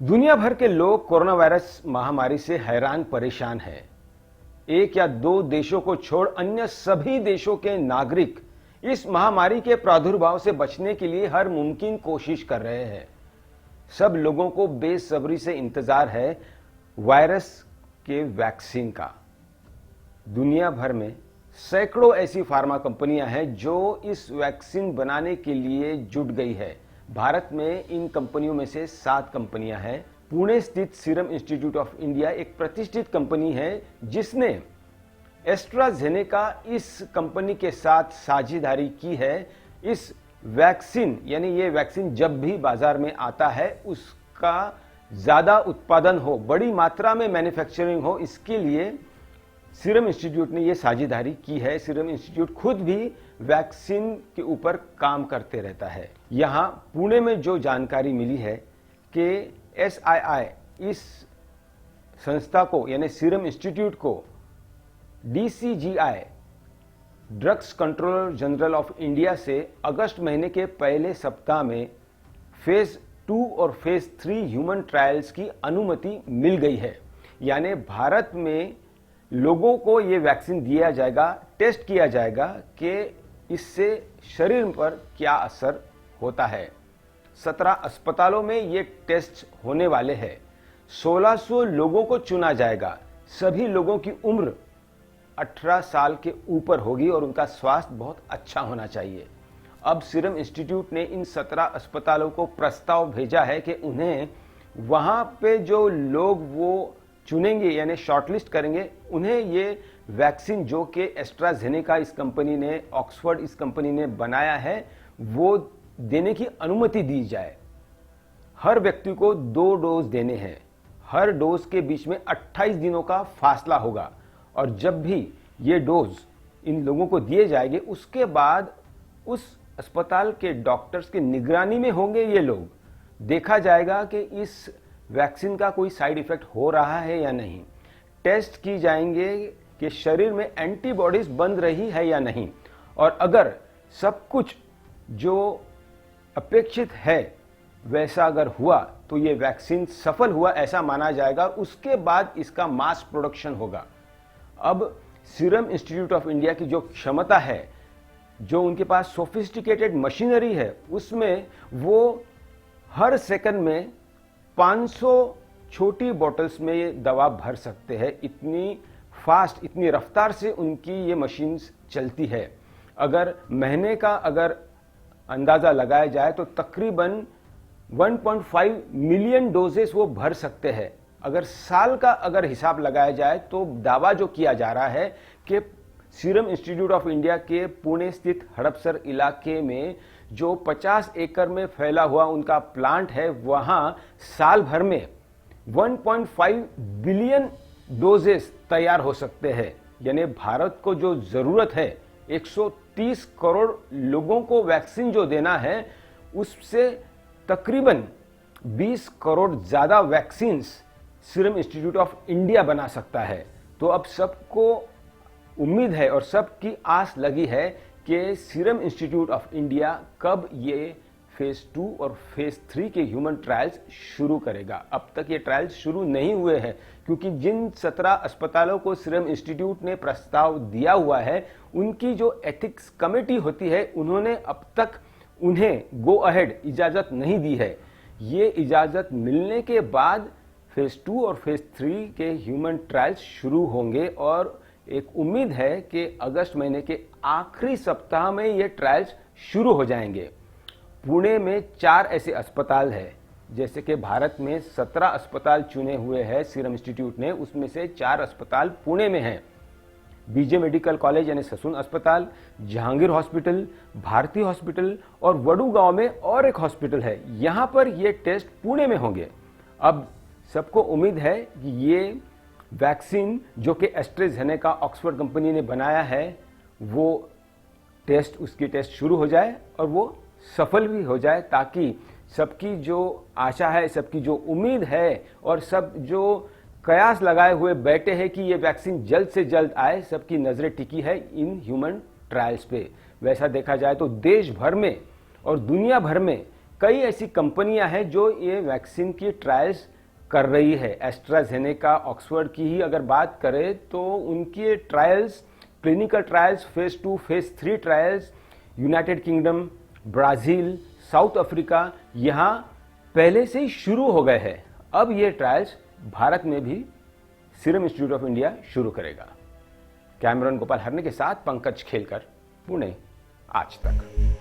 दुनिया भर के लोग कोरोना वायरस महामारी से हैरान परेशान हैं। एक या दो देशों को छोड़ अन्य सभी देशों के नागरिक इस महामारी के प्रादुर्भाव से बचने के लिए हर मुमकिन कोशिश कर रहे हैं। सब लोगों को बेसब्री से इंतजार है वायरस के वैक्सीन का। दुनिया भर में सैकड़ों ऐसी फार्मा कंपनियां हैं जो इस वैक्सीन बनाने के लिए जुट गई है। भारत में इन कंपनियों में से 7 कंपनियां हैं। पुणे स्थित सीरम इंस्टीट्यूट ऑफ इंडिया एक प्रतिष्ठित कंपनी है जिसने एस्ट्राजेनेका इस कंपनी के साथ साझेदारी की है। इस वैक्सीन यानी ये वैक्सीन जब भी बाजार में आता है उसका ज्यादा उत्पादन हो, बड़ी मात्रा में मैन्युफैक्चरिंग हो, इसके लिए सीरम इंस्टीट्यूट ने यह साझेदारी की है। सीरम इंस्टीट्यूट खुद भी वैक्सीन के ऊपर काम करते रहता है। यहां पुणे में जो जानकारी मिली है कि SII इस संस्था को यानी सीरम इंस्टीट्यूट को DCGI drugs controller general of India से अगस्त महीने के पहले सप्ताह में फेज 2 और फेज 3 ह्यूमन ट्रायल्स की अनुमति मिल गई है। यानी भारत में लोगों को ये वैक्सीन दिया जाएगा, टेस्ट किया जाएगा कि इससे शरीर पर क्या असर होता है। 17 अस्पतालों में ये टेस्ट होने वाले हैं। 1600 लोगों को चुना जाएगा। सभी लोगों की उम्र 18 साल के ऊपर होगी और उनका स्वास्थ्य बहुत अच्छा होना चाहिए। अब सीरम इंस्टीट्यूट ने इन 17 अस्पतालों को प्रस्ताव भेजा है कि उन्हें वहां पे जो लोग वो चुनेंगे यानी शॉर्टलिस्ट करेंगे, उन्हें ये वैक्सीन जो कि एस्ट्राजेनेका इस कंपनी ने, ऑक्सफोर्ड इस कंपनी ने बनाया है, वो देने की अनुमति दी जाए। हर व्यक्ति को 2 डोज देने हैं। हर डोज के बीच में 28 दिनों का फासला होगा और जब भी ये डोज इन लोगों को दिए जाएंगे उसके बाद उस अस्पताल के डॉक्टर्स की निगरानी में होंगे ये लोग। देखा जाएगा कि इस वैक्सीन का कोई साइड इफेक्ट हो रहा है या नहीं। टेस्ट की जाएंगे कि शरीर में एंटीबॉडीज बन रही है या नहीं, और अगर सब कुछ जो अपेक्षित है वैसा अगर हुआ तो ये वैक्सीन सफल हुआ ऐसा माना जाएगा और उसके बाद इसका मास प्रोडक्शन होगा। अब सीरम इंस्टीट्यूट ऑफ इंडिया की जो क्षमता है, जो उनके पास सोफिस्टिकेटेड मशीनरी है, उसमें वो हर सेकंड में 500 छोटी बोतल्स में ये दवा भर सकते हैं। इतनी फास्ट, इतनी रफ्तार से उनकी ये मशीन चलती है। अगर महीने का अगर अंदाजा लगाया जाए तो तकरीबन 1.5 मिलियन डोजेस वो भर सकते हैं। अगर साल का अगर हिसाब लगाया जाए तो दावा जो किया जा रहा है कि सीरम इंस्टीट्यूट ऑफ इंडिया के पुणे स्थित हड़पसर इलाके में जो 50 एकड़ में फैला हुआ उनका प्लांट है, वहां साल भर में 1.5 बिलियन डोजेस तैयार हो सकते हैं। यानी भारत को जो जरूरत है 130 करोड़ लोगों को वैक्सीन जो देना है, उससे तकरीबन 20 करोड़ ज्यादा vaccine serum institute of India बना सकता है। तो अब सबको उम्मीद है और सबकी आस लगी है कि सीरम इंस्टीट्यूट ऑफ इंडिया कब ये फेज 2 और फेज 3 के ह्यूमन ट्रायल्स शुरू करेगा। अब तक ये ट्रायल्स शुरू नहीं हुए हैं क्योंकि जिन 17 अस्पतालों को सीरम इंस्टीट्यूट ने प्रस्ताव दिया हुआ है, उनकी जो एथिक्स कमेटी होती है, उन्होंने अब तक उन्हें गो अहेड इजाजत नहीं दी है। ये इजाजत मिलने के बाद फेज 2 और फेज 3 के ह्यूमन ट्रायल्स शुरू होंगे और एक उम्मीद है कि अगस्त महीने के आखिरी सप्ताह में ये ट्रायल्स शुरू हो जाएंगे। पुणे में 4 ऐसे अस्पताल हैं, जैसे कि भारत में 17 अस्पताल चुने हुए हैं सीरम इंस्टीट्यूट ने, उसमें से 4 अस्पताल पुणे में हैं। बीजे मेडिकल कॉलेज यानी ससून अस्पताल, जहांगीर हॉस्पिटल, भारती हॉस्पिटल और वडूगांव में और एक हॉस्पिटल है। यहां पर ये टेस्ट पुणे में होंगे। अब सबको उम्मीद है कि ये वैक्सीन जो कि एस्ट्राजेनेका ऑक्सफोर्ड कंपनी ने बनाया है, वो उसकी टेस्ट शुरू हो जाए और वो सफल भी हो जाए, ताकि सबकी जो आशा है, सबकी जो उम्मीद है और सब जो कयास लगाए हुए बैठे हैं कि ये वैक्सीन जल्द से जल्द आए, सबकी नजरें टिकी है इन ह्यूमन ट्रायल्स पे। वैसा देखा जाए तो देश भर में और दुनिया भर में कई ऐसी कंपनियां हैं जो ये वैक्सीन की ट्रायल्स कर रही है। एस्ट्राजेनेका ऑक्सफोर्ड की ही अगर बात करें तो उनके trials, clinical trials, phase 2, phase 3 trials United kingdom, Brazil, south Africa यहां पहले से ही शुरू हो गए हैं। अब ये ट्रायल्स भारत में भी सीरम इंस्टीट्यूट ऑफ इंडिया शुरू करेगा। कैमरन गोपाल हरने के साथ पंकज खेलकर, पुणे, आज तक।